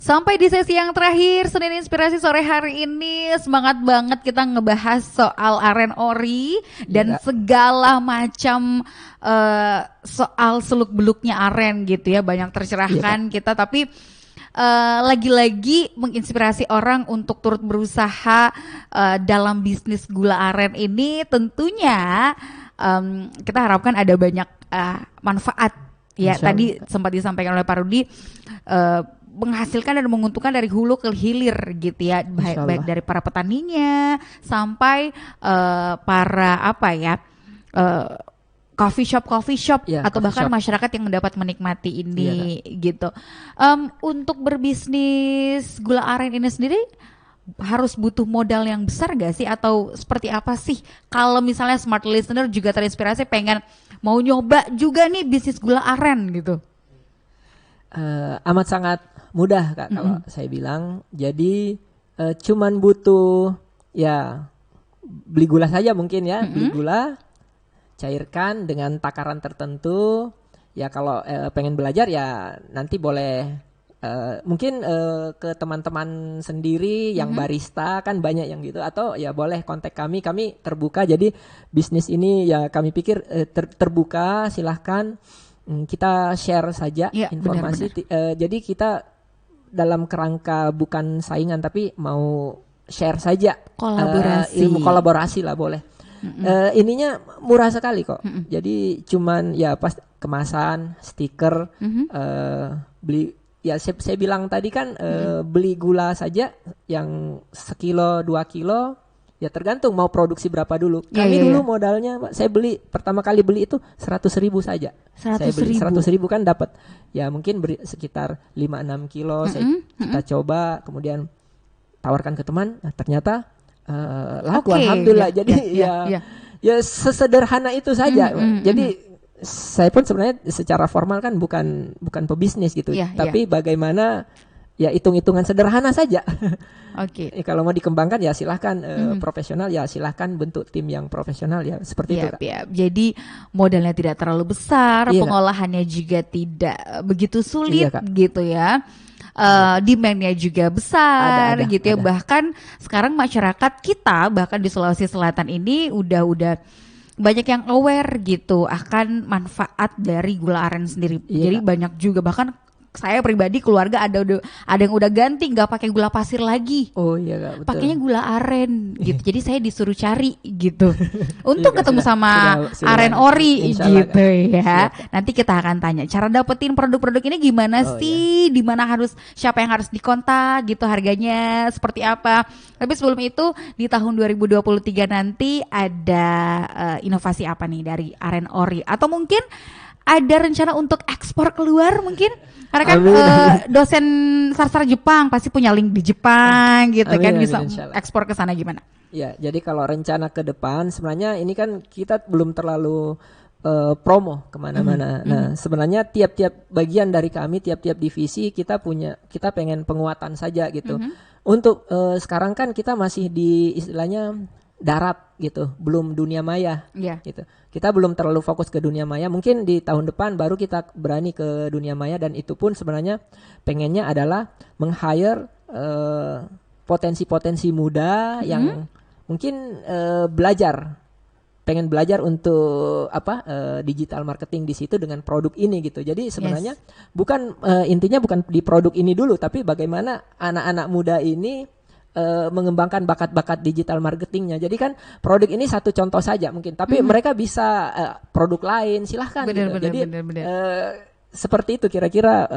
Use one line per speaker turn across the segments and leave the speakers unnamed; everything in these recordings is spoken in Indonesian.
Sampai di sesi yang terakhir Senin Inspirasi sore hari ini, semangat banget kita ngebahas soal Aren Ori dan segala macam soal seluk-beluknya Aren gitu ya, banyak tercerahkan kita, tapi lagi-lagi menginspirasi orang untuk turut berusaha dalam bisnis gula aren ini. Tentunya kita harapkan ada banyak manfaat ya. Tadi sempat disampaikan oleh Pak Rudi, menghasilkan dan menguntungkan dari hulu ke hilir gitu ya, baik dari para petaninya sampai para coffee shop ya, atau bahkan masyarakat yang mendapat menikmati ini gitu. Untuk berbisnis gula aren ini sendiri harus butuh modal yang besar gak sih, atau seperti apa sih kalau misalnya smart listener juga terinspirasi pengen mau nyoba juga nih bisnis gula aren gitu?
Amat sangat mudah Kak, kalau saya bilang. Jadi cuman butuh ya beli gula saja mungkin ya, beli gula, cairkan dengan takaran tertentu. Ya kalau pengen belajar ya nanti boleh mungkin ke teman-teman sendiri yang barista, kan banyak yang gitu, atau ya boleh kontak kami terbuka. Jadi bisnis ini ya kami pikir terbuka, silahkan kita share saja informasi. Jadi kita dalam kerangka bukan saingan tapi mau share saja, ilmu kolaborasi lah boleh. Ininya murah sekali kok. Jadi cuman ya pas kemasan, stiker, beli ya saya bilang tadi kan beli gula saja yang 1 kilo 2 kilo ya tergantung mau produksi berapa dulu. Kami dulu modalnya saya beli pertama kali beli itu 100.000 saja. Saya beli 100.000 kan dapat ya mungkin sekitar 5-6 kilo. Kita coba kemudian tawarkan ke teman, nah, ternyata laku alhamdulillah. Jadi ya sesederhana itu saja. Jadi saya pun sebenarnya secara formal kan bukan pebisnis gitu, tapi bagaimana ya hitung-hitungan sederhana saja. Kalau mau dikembangkan ya silahkan profesional, ya silahkan bentuk tim yang profesional ya seperti itu.
Jadi modalnya tidak terlalu besar, pengolahannya juga tidak begitu sulit gitu ya. Demand-nya juga besar gitu ya. Bahkan sekarang masyarakat kita bahkan di Sulawesi Selatan ini udah banyak yang aware gitu akan manfaat dari gula aren sendiri. Jadi banyak juga, bahkan saya pribadi keluarga ada yang udah ganti nggak pakai gula pasir lagi.
Betul.
Pakainya gula aren gitu. Jadi saya disuruh cari gitu untuk ketemu sama Aren Ori gitu ya. Nanti kita akan tanya cara dapetin produk-produk ini gimana sih, di mana siapa yang harus dikontak gitu, harganya seperti apa. Tapi sebelum itu di tahun 2023 nanti ada inovasi apa nih dari Aren Ori, atau mungkin ada rencana untuk ekspor keluar mungkin? Karena kan dosen sastra Jepang pasti punya link di Jepang gitu kan, bisa ekspor ke sana gimana?
Ya, jadi kalau rencana ke depan sebenarnya ini kan kita belum terlalu promo kemana-mana. Nah, sebenarnya tiap-tiap bagian dari kami, tiap-tiap divisi kita pengen penguatan saja gitu. Untuk sekarang kan kita masih di istilahnya darat gitu, belum dunia maya gitu. Kita belum terlalu fokus ke dunia maya. Mungkin di tahun depan baru kita berani ke dunia maya, dan itu pun sebenarnya pengennya adalah meng-hire potensi-potensi muda yang mungkin pengen belajar untuk digital marketing di situ dengan produk ini gitu. Jadi sebenarnya intinya bukan di produk ini dulu, tapi bagaimana anak-anak muda ini mengembangkan bakat-bakat digital marketingnya. Jadi kan produk ini satu contoh saja mungkin, tapi mereka bisa produk lain, silahkan. Jadi seperti itu kira-kira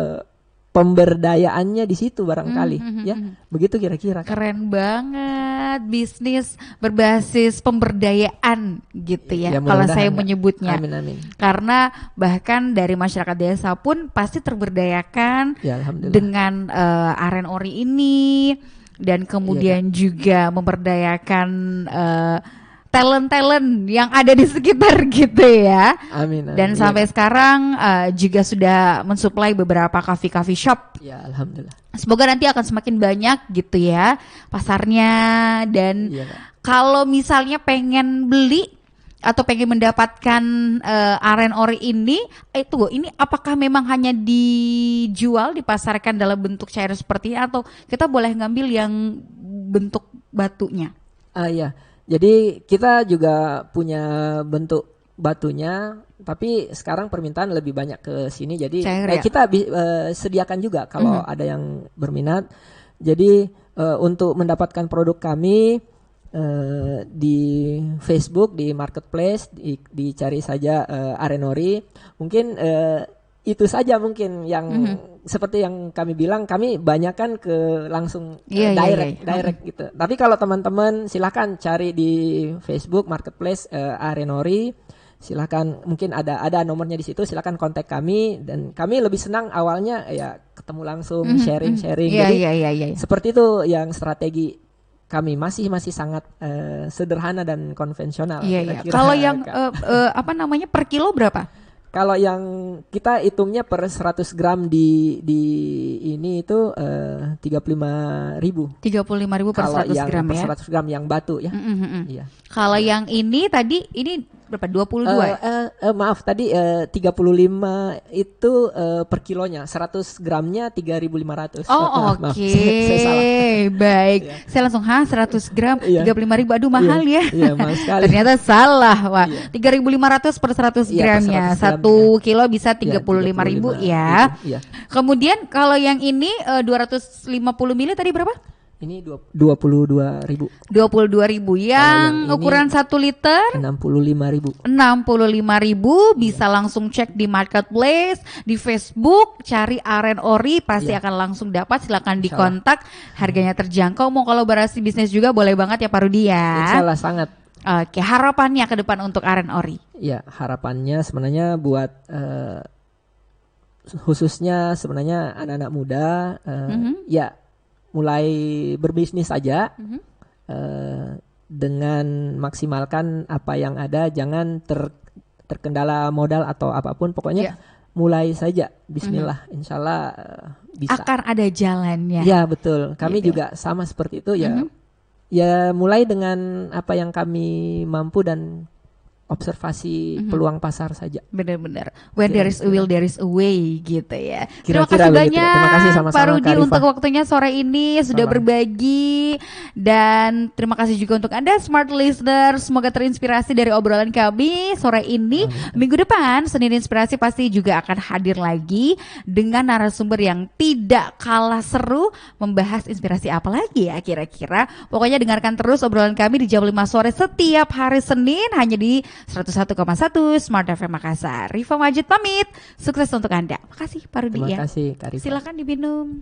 pemberdayaannya di situ barangkali ya. Begitu kira-kira.
Keren banget, bisnis berbasis pemberdayaan gitu ya, kalau saya menyebutnya.
Amin.
Karena bahkan dari masyarakat desa pun pasti terberdayakan dengan Aren Ori ini. Dan kemudian juga memberdayakan talent-talent yang ada di sekitar gitu ya.
Amin.
Dan sampai sekarang juga sudah mensuplai beberapa coffee shop.
Ya, alhamdulillah.
Semoga nanti akan semakin banyak gitu ya pasarnya. Dan kalau misalnya pengen beli atau pengen mendapatkan aren ori ini apakah memang hanya dijual, dipasarkan dalam bentuk cair seperti ini, atau kita boleh ngambil yang bentuk batunya?
Iya, jadi kita juga punya bentuk batunya, tapi sekarang permintaan lebih banyak ke sini, jadi
cair, ya?
Kita sediakan juga kalau ada yang berminat. Jadi untuk mendapatkan produk kami di Facebook, di marketplace, dicari saja aren ori. Mungkin itu saja mungkin yang seperti yang kami bilang, kami banyak kan ke langsung direct gitu. Tapi kalau teman-teman silahkan cari di Facebook marketplace aren ori, silahkan, mungkin ada nomornya di situ, silahkan kontak kami, dan kami lebih senang awalnya ya ketemu langsung, sharing. Jadi seperti itu yang strategi kami, masih sangat sederhana dan konvensional.
Kalau yang per kilo berapa?
Kalau yang kita hitungnya per 100 gram di ini itu 35.000.
35.000 per 100 gram ya.
Per 100 gram yang batu ya. Iya.
Kalau yang ini tadi ini berapa? 22.
Maaf tadi 35 itu per kilonya. 100 gramnya 3.500.
Oh, oke. Saya salah. Baik. Yeah. Saya langsung 100 gram 35.000. Aduh mahal ya.
Iya, mahal sekali.
Ternyata salah. Wah, 3.500 per 100 gramnya. 1 kilo bisa 35.000 ya. Iya. Kemudian kalau yang ini 250 ml tadi berapa?
Ini 22.000.
22.000 yang ukuran 1 liter
65.000.
65.000 bisa langsung cek di marketplace, di Facebook, cari aren ori pasti akan langsung dapat. Silakan dikontak, harganya terjangkau. Mau kolaborasi bisnis juga boleh banget ya Pak Rudi ya.
Insyaallah sangat.
Oke, harapannya ke depan untuk aren ori?
Ya, harapannya sebenarnya buat khususnya sebenarnya anak-anak muda ya mulai berbisnis saja dengan maksimalkan apa yang ada, jangan terkendala modal atau apapun, pokoknya mulai saja, bismillah, insyaallah bisa.
Akan ada jalannya.
Ya betul, kami juga sama seperti itu ya. Ya mulai dengan apa yang kami mampu dan observasi peluang pasar saja.
Benar-benar. When there is a will, there is a way gitu ya.
Terima
kasih banyak
Terima kasih sama-sama
Pak Rudi untuk waktunya sore ini sudah berbagi, dan terima kasih juga untuk Anda smart listener. Semoga terinspirasi dari obrolan kami sore ini. Minggu depan Senin Inspirasi pasti juga akan hadir lagi dengan narasumber yang tidak kalah seru, membahas inspirasi apa lagi ya kira-kira. Pokoknya dengarkan terus obrolan kami di jam 5 sore setiap hari Senin hanya di 101,1 Smart FM Makassar. Rifa Majid pamit. Sukses untuk Anda. Makasih Pak Rudi ya.
Terima kasih Kak Rifa.
Silakan diminum.